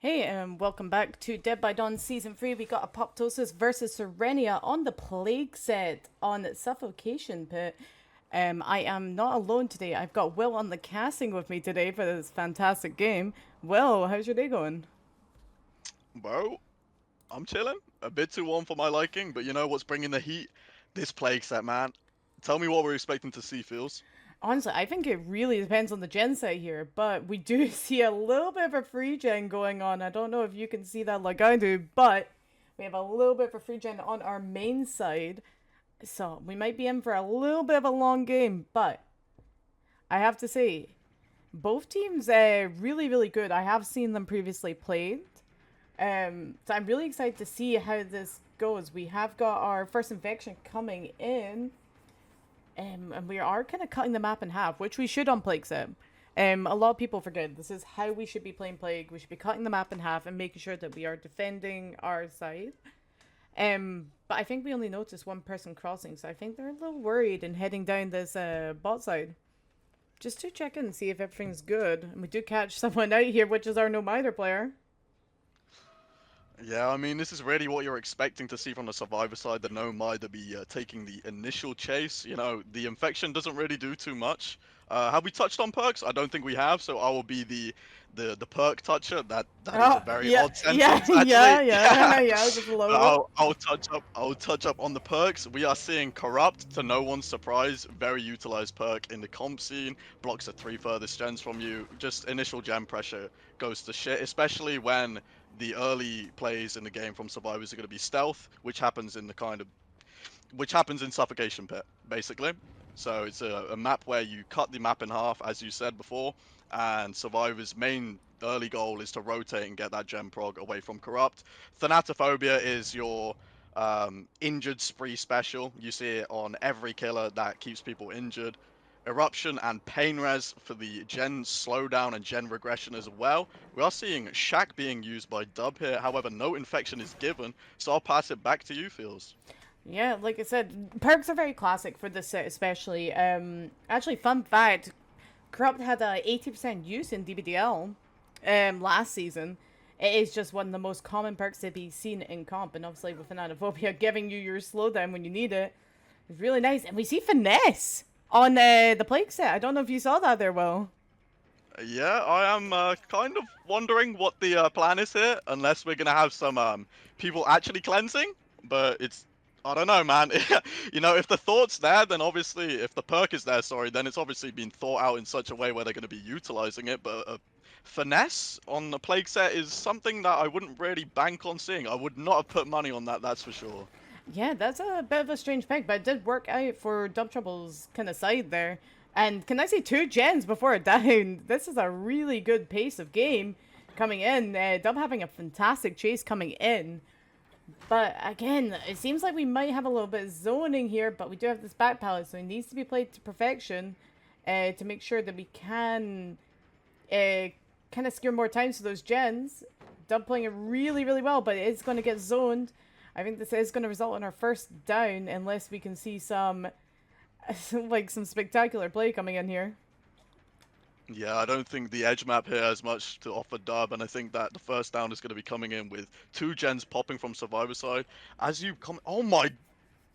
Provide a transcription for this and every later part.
Hey, and welcome back to Dead by Dawn Season 3. We got Apoptosis versus Sirenia on the Plague set on Suffocation Pit. I am not alone today. I've got Will on the casting with me today for this fantastic game. Will, how's your day going? Bro, I'm chilling. A bit too warm for my liking, but you know what's bringing the heat? This plague set, man. Tell me what we're expecting to see, Feels. Honestly, I think it really depends on the gen set here, but we do see a little bit of a free gen going on. I don't know if you can see that like I do, but we have a little bit of a free gen on our main side. So we might be in for a little bit of a long game, but I have to say, both teams really, really good. I have seen them previously played. So I'm really excited to see how this goes. We have got our first infection coming in. And we are kind of cutting the map in half, which we should on Plague Sim. A lot of people forget this is how we should be playing Plague. We should be cutting the map in half and making sure that we are defending our side. But I think we only noticed one person crossing, so I think they're a little worried and heading down this bot side. Just to check in and see if everything's good. And we do catch someone out here, which is our no mither player. Yeah, I mean, this is really what you're expecting to see from the survivor side. The Nomai to be taking the initial chase. You know, the infection doesn't really do too much. Have we touched on perks? I don't think we have, so I will be the perk toucher. That is a Oh, very yeah, odd yeah, sentence, yeah, actually. yeah, yeah, just load it. I'll touch up on the perks. We are seeing corrupt, to no one's surprise, very utilized perk in the comp scene. Blocks the 3 furthest gens from you. Just initial gem pressure goes to shit, especially when the early plays in the game from survivors are going to be stealth, which happens in Suffocation Pit, basically. So it's a map where you cut the map in half, as you said before, and survivors' main early goal is to rotate and get that gem prog away from corrupt. Thanatophobia is your injured spree special. You see it on every killer that keeps people injured. Eruption and Pain Res for the gen slowdown and gen regression as well. We are seeing Shack being used by Dub here, however, no infection is given, so I'll pass it back to you, Feels. Yeah, like I said, perks are very classic for this set, especially. Actually, fun fact: Corrupt had a 80% use in DBDL, last season. It is just one of the most common perks to be seen in comp, and obviously with Anatophobia giving you your slowdown when you need it, it's really nice. And we see finesse on the plague set. I don't know if you saw that there, Will. Yeah, I am kind of wondering what the plan is here, unless we're gonna have some people actually cleansing. But it's I don't know, man. You know, if the thought's there, then obviously, if the perk is there, sorry, then it's obviously been thought out in such a way where they're gonna be utilizing it. But finesse on the plague set is something that I wouldn't really bank on seeing. I would not have put money on that, that's for sure. Yeah, that's a bit of a strange pick, but it did work out for DubTrouble's kind of side there. And can I say 2 gens before it down? This is a really good pace of game coming in. Dub having a fantastic chase coming in. But again, it seems like we might have a little bit of zoning here, but we do have this back palette, so it needs to be played to perfection to make sure that we can kind of secure more time to those gens. Dub playing it really, really well, but it is going to get zoned. I think this is going to result in our first down unless we can see some like some spectacular play coming in here. Yeah, I don't think the edge map here has much to offer Dub, and I think that the first down is going to be coming in with 2 gens popping from Survivor side. As you come, oh my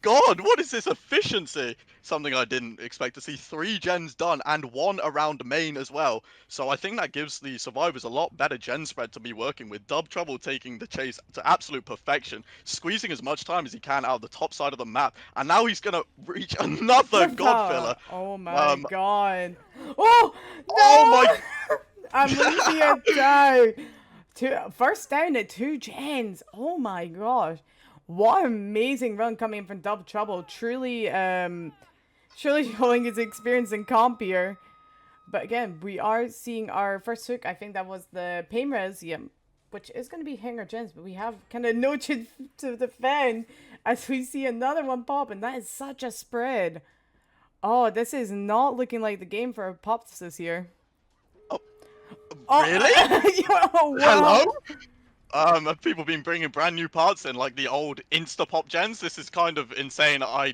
God, what is this efficiency? Something I didn't expect to see. 3 gens done and 1 around main as well. So I think that gives the survivors a lot better gen spread to be working with. DubTrouble taking the chase to absolute perfection, squeezing as much time as he can out of the top side of the map. And now he's going to reach another God filler. Oh my Um, god. Oh oh my no! I'm losing it down. First down at 2 gens. Oh my gosh. What amazing run coming in from DubTrouble. Truly, surely showing his experience in comp here. But again, we are seeing our first hook. I think that was the pain res, yeah, which is going to be hanger gens, but we have kind of no chance to defend as we see another one pop, and that is such a spread. Oh, this is not looking like the game for Apoptosis here. oh, Oh, really? oh Hello? wow. Have people been bringing brand new parts in, like the old Instapop gens? This is kind of insane. I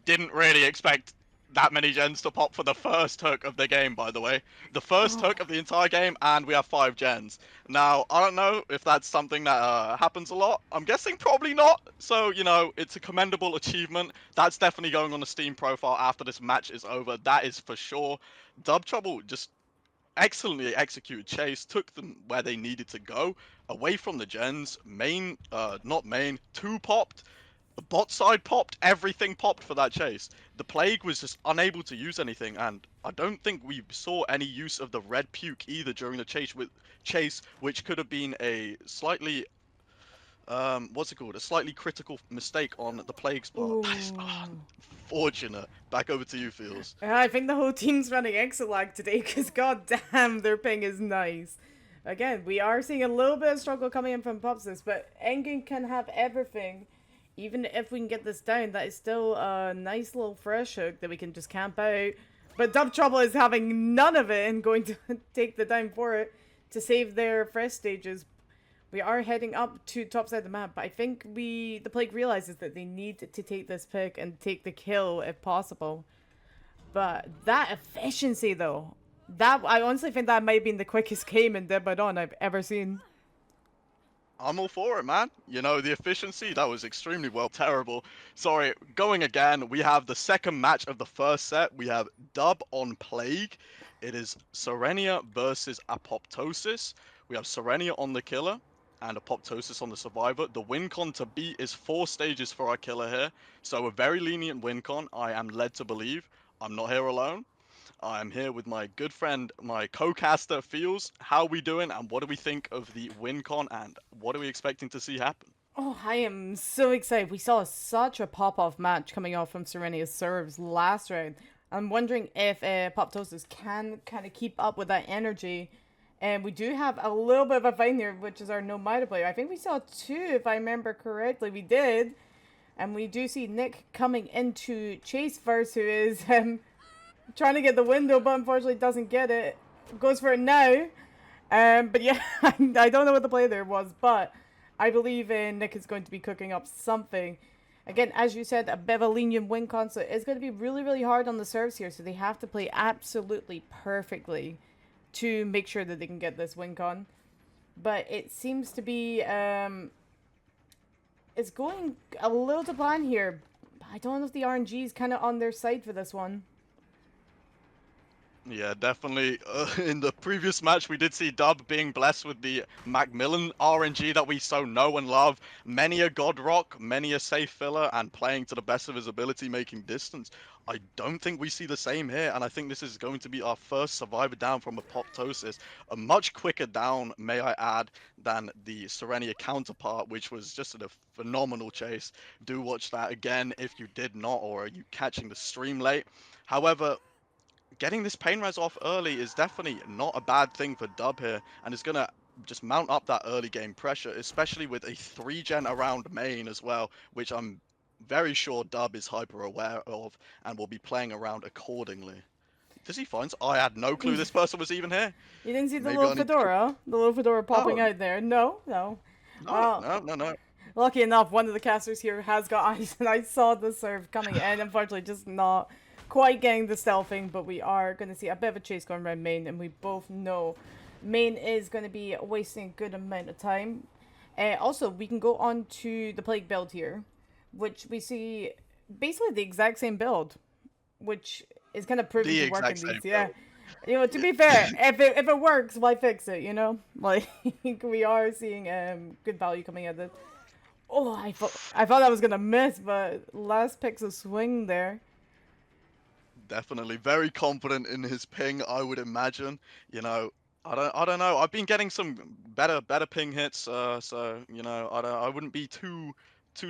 didn't really expect that many gens to pop for the first hook of the game, by the way. The first Oh. hook of the entire game, and we have 5 gens. Now, I don't know if that's something that happens a lot. I'm guessing probably not. So, you know, it's a commendable achievement. That's definitely going on the Steam profile after this match is over. That is for sure. DubTrouble just excellently executed chase, took them where they needed to go, away from the gens, main, not main, 2 popped, the bot side popped, everything popped for that chase. The Plague was just unable to use anything, and I don't think we saw any use of the red puke either during the chase, which could have been a slightly what's it called? A slightly critical mistake on the Plague's part. That's Ooh. unfortunate. Back over to you, Feels. I think the whole team's running Exelag today because god damn, their ping is nice. Again, we are seeing a little bit of struggle coming in from Popsis, but Engen can have everything. Even if we can get this down, that is still a nice little fresh hook that we can just camp out. But DubTrouble is having none of it and going to take the time for it to save their fresh stages. We are heading up to top side of the map, but I think the Plague realizes that they need to take this pick and take the kill if possible. But that efficiency though, that I honestly think that might have been the quickest game in Dead by Dawn I've ever seen. I'm all for it, man. You know, the efficiency, that was extremely well. Terrible. Sorry, going again, we have the second match of the first set. We have Dub on Plague. It is Sirenia versus Apoptosis. We have Sirenia on the killer and Apoptosis on the survivor. The win con to beat is 4 stages for our killer here. So a very lenient win con, I am led to believe. I'm not here alone. I'm here with my good friend, my co-caster, Feels. How are we doing, and what do we think of the WinCon, and what are we expecting to see happen? Oh, I am so excited. We saw such a pop-off match coming off from Sirenia's serves last round. I'm wondering if Apoptosis can kind of keep up with that energy. And we do have a little bit of a fight here, which is our no Mida player. I think we saw 2, if I remember correctly. We did. And we do see Nick coming into Chase first, who is trying to get the window, but unfortunately doesn't get it. Goes for it now. But yeah, I don't know what the play there was, but I believe Nick is going to be cooking up something. Again, as you said, a bit of a lenient win con, so it's going to be really, really hard on the serves here, so they have to play absolutely perfectly to make sure that they can get this win con. But it seems to be, it's going a little to plan here. I don't know if the RNG is kind of on their side for this one. Yeah, definitely. In the previous match, we did see Dub being blessed with the Macmillan RNG that we so know and love. Many a God Rock, many a safe filler, and playing to the best of his ability, making distance. I don't think we see the same here, and I think this is going to be our first survivor down from Apoptosis. A much quicker down, may I add, than the Sirenia counterpart, which was just a phenomenal chase. Do watch that again if you did not, or are you catching the stream late. However, getting this pain res off early is definitely not a bad thing for Dub here, and it's gonna just mount up that early game pressure, especially with a 3-gen around main as well, which I'm very sure Dub is hyper aware of and will be playing around accordingly. Does he find? I had no clue this person was even here. You didn't see the Maybe little I need to... fedora? The little fedora popping Oh, out there? No, no. no. Lucky enough, one of the casters here has got eyes, and I saw the serve coming in. Unfortunately, just not quite getting the stealthing, but we are going to see a bit of a chase going around main, and we both know main is going to be wasting a good amount of time. Also, we can go on to the Plague build here, which we see basically the exact same build, which is kind of proving to work in these. Yeah. You know, to be fair, if it works, why fix it, you know? Like, we are seeing good value coming out of it. Oh, I thought I was going to miss, but last pick's a swing there. Definitely very confident in his ping, I would imagine. You know, I don't know. I've been getting some better ping hits, so you know, I wouldn't be too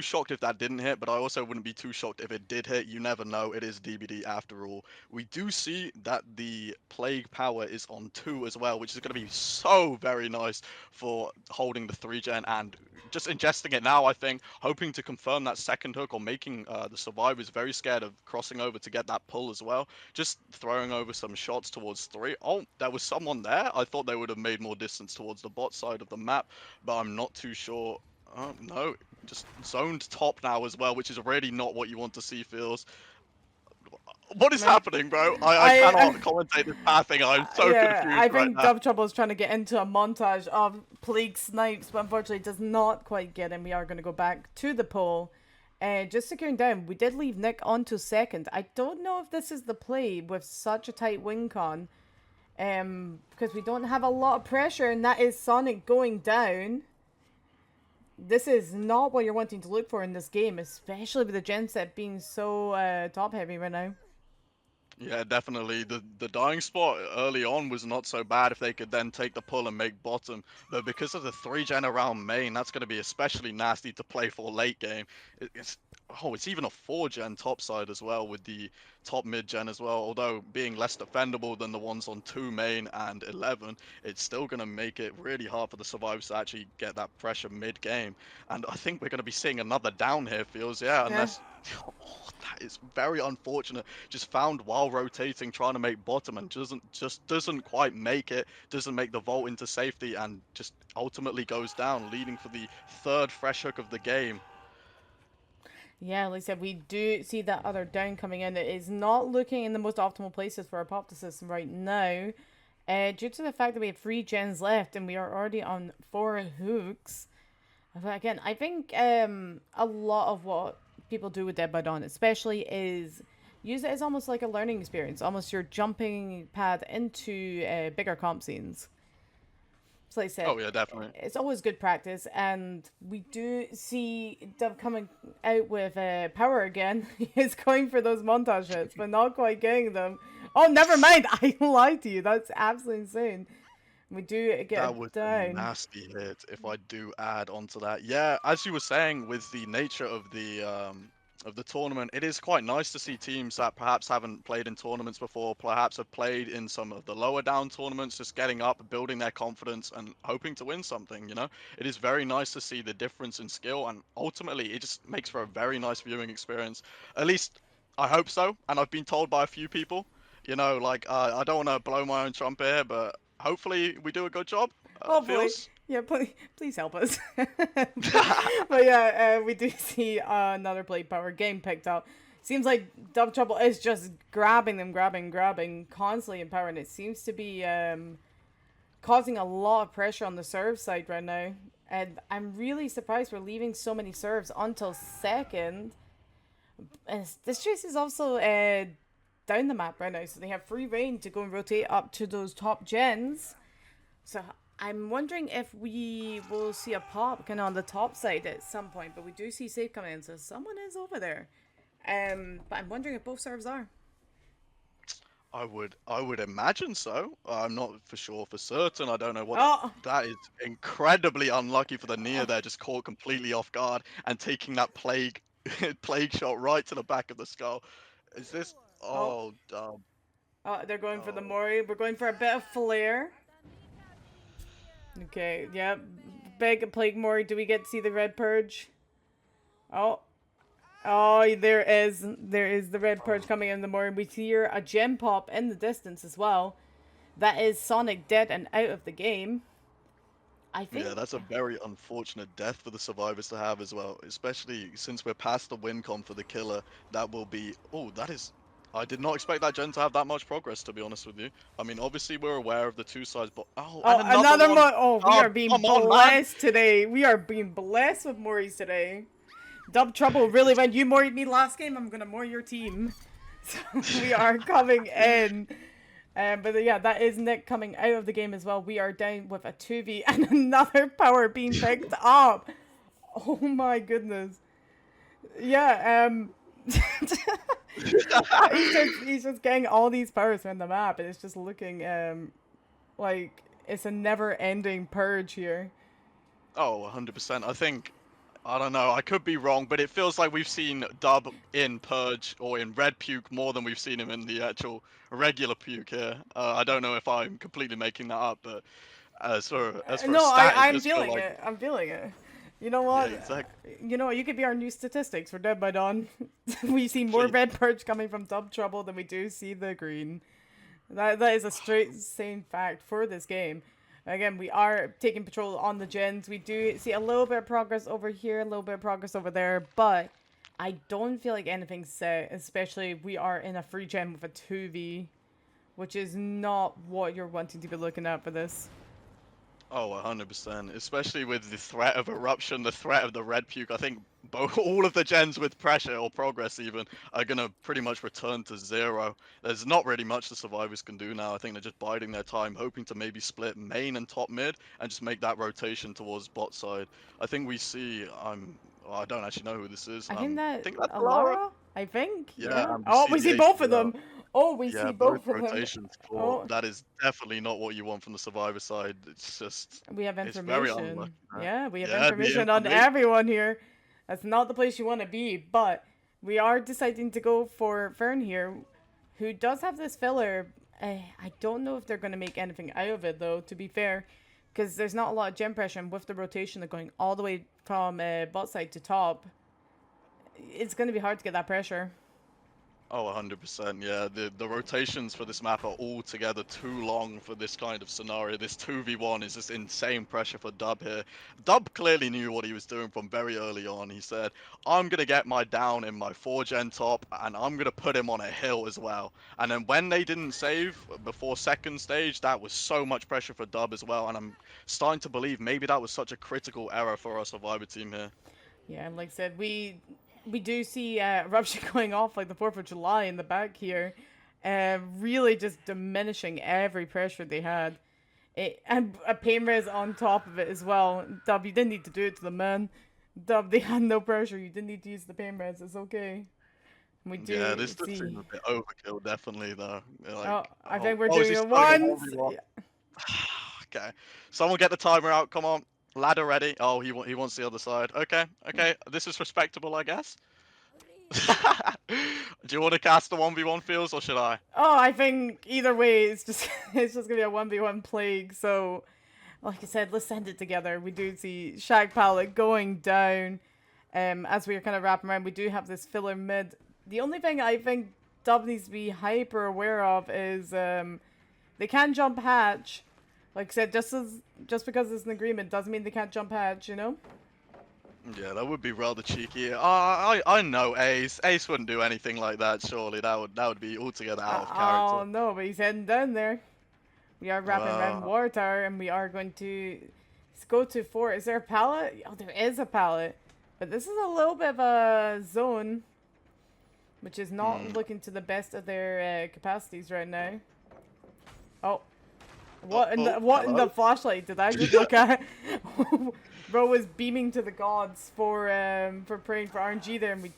shocked if that didn't hit, but I also wouldn't be too shocked if it did hit. You never know. It is DBD after all. We do see that the Plague power is on 2 as well, which is going to be so very nice for holding the 3-gen and just ingesting it now, I think, hoping to confirm that second hook or making the survivors very scared of crossing over to get that pull as well. Just throwing over some shots towards 3. Oh, there was someone there. I thought they would have made more distance towards the bot side of the map, but I'm not too sure. Oh, no, just zoned top now as well, which is really not what you want to see, Feels. What is Right. happening, bro? I cannot commentate this pathing. I'm so Yeah, I confused right think now. DubTrouble is trying to get into a montage of Plague Snipes, but unfortunately does not quite get him. We are going to go back to the pole. Just securing down, we did leave Nick onto second. I don't know if this is the play with such a tight win con, because we don't have a lot of pressure, and that is Sonic going down. This is not what you're wanting to look for in this game, especially with the gen set being so top heavy right now. Yeah, definitely. The dying spot early on was not so bad if they could then take the pull and make bottom. But because of the 3-gen around main, that's going to be especially nasty to play for late game. It's even a 4-gen top side as well with the top mid-gen as well. Although being less defendable than the ones on 2 main and 11, it's still going to make it really hard for the survivors to actually get that pressure mid-game. And I think we're going to be seeing another down here, feels, yeah, Yeah. unless... Oh, that is very unfortunate. Just found while rotating, trying to make bottom, and doesn't quite make it. Doesn't make the vault into safety, and just ultimately goes down, leading for the third fresh hook of the game. Yeah, like I said, we do see that other down coming in. It is not looking in the most optimal places for Apoptosis right now. Due to the fact that we have 3 gens left and we are already on 4 hooks. But again, I think a lot of what people do with Dead by Dawn, especially, is use it as almost like a learning experience, almost your jumping pad into bigger comp scenes. So like I said, Oh yeah, definitely. it's always good practice, and we do see Dub coming out with power again. He's going for those montage hits, but not quite getting them. Oh, never mind. I lied to you. That's absolutely insane. We do get That it was a down. nasty hit, if I do add onto that. Yeah, as you were saying, with the nature of the tournament, it is quite nice to see teams that perhaps haven't played in tournaments before, perhaps have played in some of the lower down tournaments, just getting up, building their confidence, and hoping to win something. You know, it is very nice to see the difference in skill, and ultimately, it just makes for a very nice viewing experience. At least, I hope so. And I've been told by a few people. You know, like I don't want to blow my own trumpet here, but hopefully we do a good job. Hopefully. Feels. Yeah, please help us. But yeah, we do see another plate power game picked up. Seems like DubTrouble is just grabbing them, grabbing constantly in power, and it seems to be causing a lot of pressure on the serve side right now. And I'm really surprised we're leaving so many serves until second. And this chase is also down the map right now, so they have free reign to go and rotate up to those top gens. So I'm wondering if we will see a pop kind of on the top side at some point, but we do see safe coming in, so someone is over there. But I'm wondering if both serves are. I would imagine so. I'm not for sure for certain. I don't know what Oh, that is. Incredibly unlucky for the Nia there, just caught completely off guard and taking that plague plague shot right to the back of the skull. Is this? oh, Oh, dumb. they're going for the Oh. Mori. We're going for a bit of flare. Okay, yep. Big Plague Mori. Do we get to see the red purge? Oh, oh, there is. There is the red purge coming in the Mori. We hear a gem pop in the distance as well. That is Sonic dead and out of the game. I Yeah, think. that's a very unfortunate death for the survivors to have as well, especially since we're past the win con for the killer. That will be. Oh, that is. I did not expect that gen to have that much progress, to be honest with you. I mean, obviously we're aware of the two sides, but oh, and Oh, another another one. one. Oh, we Oh, are being come on, man. blessed today. We are being blessed with Moris today. DubTrouble really went. You moried me last game. I'm gonna mori your team. So we are coming in. But yeah, that is Nick coming out of the game as well. We are down with a 2v and another power being picked up. Oh my goodness. Yeah, he's just getting all these powers from the map, and it's just looking like it's a never-ending purge here. Oh, 100%. I think, I don't know, I could be wrong, but it feels like we've seen Dub in Purge or in Red Puke more than we've seen him in the actual regular Puke here. I don't know if I'm completely making that up, but as for a No, stat, it I'm does feel feeling like, it. I'm feeling it. You know yeah, what? exactly. You know what? You could be our new statistics for Dead by Dawn. We see more Please. red purge coming from DubTrouble than we do see the green. That is a straight sane fact for this game. Again, we are taking patrol on the gens. We do see a little bit of progress over here, a little bit of progress over there, but I don't feel like anything's set, especially we are in a free gen with a 2v, which is not what you're wanting to be looking at for this. Oh, 100%. Especially with the threat of eruption, the threat of the red puke. I think both all of the gens with pressure or progress even are gonna pretty much return to zero. There's not really much the survivors can do now. I think they're just biding their time, hoping to maybe split main and top mid and just make that rotation towards bot side. I think we see. I don't actually know who this is. I think I that think that's Lara. Alara. I think. Yeah, Yeah. and we Oh, see we the see both of ACL. them. Oh, we Yeah, see both both of them. rotations for Oh, that is definitely not what you want from the survivor side. It's just we have it's very unlucky. information. Yeah, we have Yeah, the information on information. everyone here. That's not the place you want to be, but we are deciding to go for Fern here, who does have this filler. I don't know if they're going to make anything out of it, though, to be fair, because there's not a lot of gem pressure, and with the rotation of going all the way from bot side to top, it's going to be hard to get that pressure. Oh, 100%. Yeah, the rotations for this map are altogether too long for this kind of scenario. This 2v1 is just insane pressure for Dub here. Dub clearly knew what he was doing from very early on. He said, I'm going to get my down in my 4-gen top, and I'm going to put him on a hill as well. And then when they didn't save before second stage, that was so much pressure for Dub as well. And I'm starting to believe maybe that was such a critical error for our Survivor team here. Yeah, and like I said, we do see eruption going off like the 4th of July in the back here, really just diminishing every pressure they had. And a pain res on top of it as well. Dub, you didn't need to do it to the man. Dub, they had no pressure. You didn't need to use the pain res. It's okay. We do Yeah, this does see. seem a bit overkill, definitely, though. Like, Oh, I think we're is doing he it still doing once. 1v1? Yeah. Okay, someone get the timer out. Come on, ladder ready. Oh, he wants the other side. Okay, okay, this is respectable, I guess. Do you want to cast the 1v1 fields or should I? Oh, I think either way, it's just it's just gonna be a 1v1 plague. So, like I said, let's send it together. We do see Shag Palette going down. As we are kind of wrapping around, we do have this filler mid. The only thing I think Dub needs to be hyper aware of is they can jump hatch. Like I said, just because it's an agreement doesn't mean they can't jump hatch, you know? Yeah, that would be rather cheeky. I know Ace. Ace wouldn't do anything like that. Surely that would be altogether out of Oh character. no, but he's heading down there. We are wrapping around Wow. Water Tower, and we are going to go to 4. Is there a pallet? Oh, there is a pallet. But this is a little bit of a zone, which is not looking to the best of their capacities right now. Oh. What in Hello? the flashlight did I just look at? Bro was beaming to the gods for praying for RNG there, and we